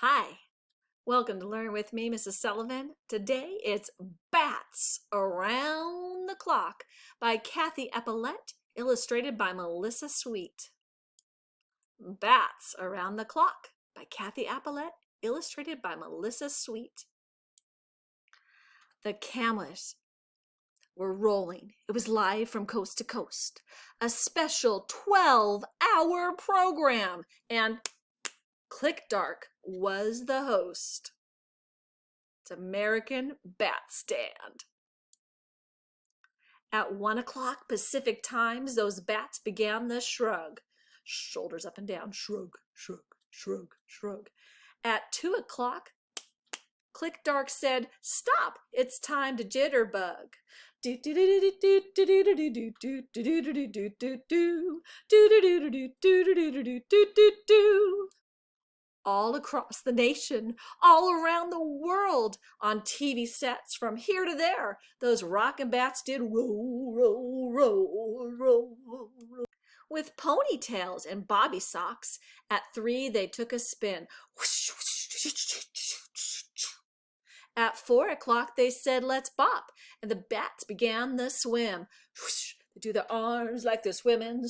Hi, welcome to Learn With Me, Mrs. Sullivan. Today it's Bats Around the Clock by Kathy Epaulette, illustrated by Melissa Sweet. Bats Around the Clock by Kathy Epaulette, illustrated by Melissa Sweet. The cameras were rolling. It was live from coast to coast. A special 12-hour program, and Click Dark was the host. It's American Bat Stand. At 1 o'clock Pacific times, those bats began the shrug. Shoulders up and down, shrug, shrug, shrug, shrug. At 2 o'clock, Click Dark said, "Stop, it's time to jitterbug." All across the nation, all around the world, on TV sets from here to there, those rockin' bats did roll, roll, roll, roll, roll. With ponytails and bobby socks, at 3 they took a spin. At 4 o'clock they said, "Let's bop," and the bats began the swim. They do their arms like they're swimming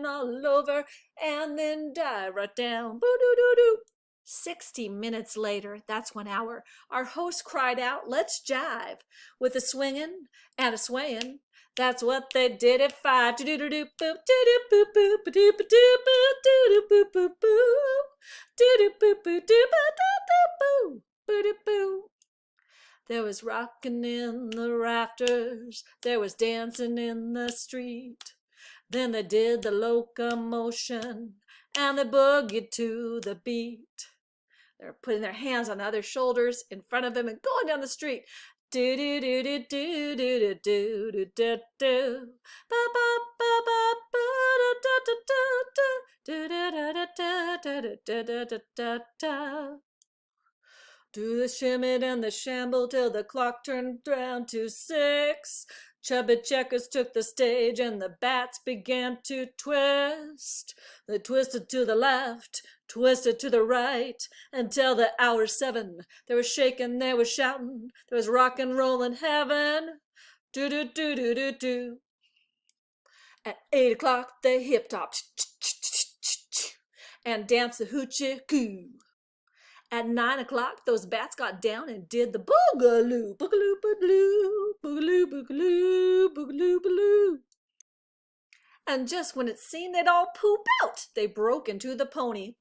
all over, and then dive right down. Boo-doo-doo-doo. 60 minutes later, that's 1 hour, our host cried out, "Let's jive," with a swinging and a swaying. That's what they did at 5. Do-do-do-do, boop, do-do-boop, boop, do-ba-do-ba, do-do-boop, boop, boop, do-do-boop, boop, do-ba-do-do-boo, boo-do-boo. There was rockin' in the rafters, there was dancing in the street. Then they did the locomotion, and they boogied to the beat. They're putting their hands on the other shoulders in front of them and going down the street. Do do do do do do do do do do do ba ba ba ba ba da da da da da da da da da da da da da da. Do the shimmy and the shamble till the clock turned round to 6. Chubby Checkers took the stage and the bats began to twist. They twisted to the left, twisted to the right, until the hour 7. They were shaking, they were shouting, there was rock and roll in heaven. Do do do do do do. At 8 o'clock they hip-topped and danced the hoochie-coo. At 9 o'clock, those bats got down and did the boogaloo, boogaloo, boogaloo, boogaloo, boogaloo, boogaloo, boogaloo. And just when it seemed they'd all poop out, they broke into the pony.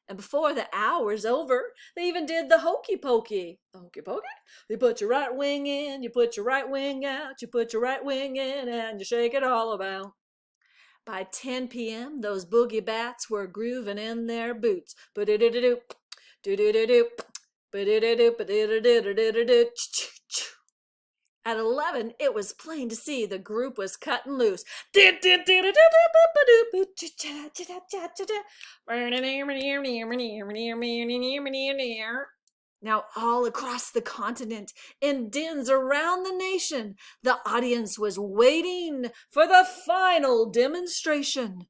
And before the hour's over, they even did the hokey pokey. The hokey pokey? You put your right wing in, you put your right wing out, you put your right wing in, and you shake it all about. By 10 p.m., those boogie bats were grooving in their boots. Ba-do-do-do-do, do-do-do-do, ba-do-do-do, ba-do-do-do-do-do-do. At 11, it was plain to see the group was cutting loose. Now, all across the continent, in dens around the nation, the audience was waiting for the final demonstration.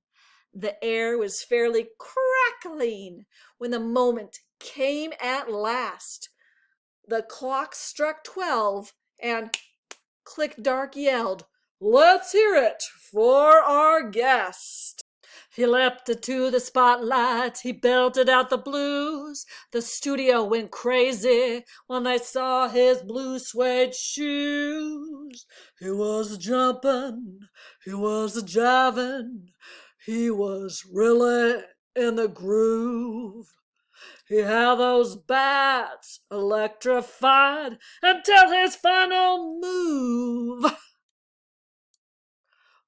The air was fairly crackling when the moment came at last. The clock struck 12, and Click Dark yelled, "Let's hear it for our guest." He leapt into the spotlight, he belted out the blues. The studio went crazy when they saw his blue suede shoes. He was jumping, he was jiving, he was really in the groove. He had those bats electrified until his final move.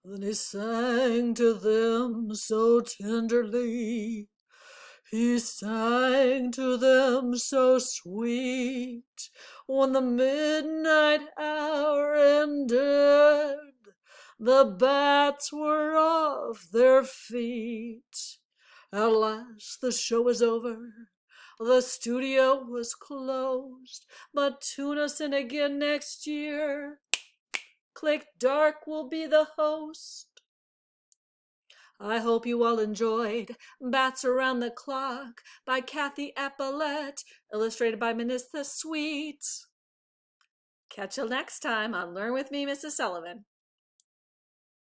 Then he sang to them so tenderly, he sang to them so sweet. When the midnight hour ended, the bats were off their feet. At last the show was over, the studio was closed, but tune us in again next year. Click Dark will be the host. I hope you all enjoyed Bats Around the Clock by Kathy Appelette, illustrated by Manissa Sweet. Catch you next time on Learn With Me, Mrs. Sullivan.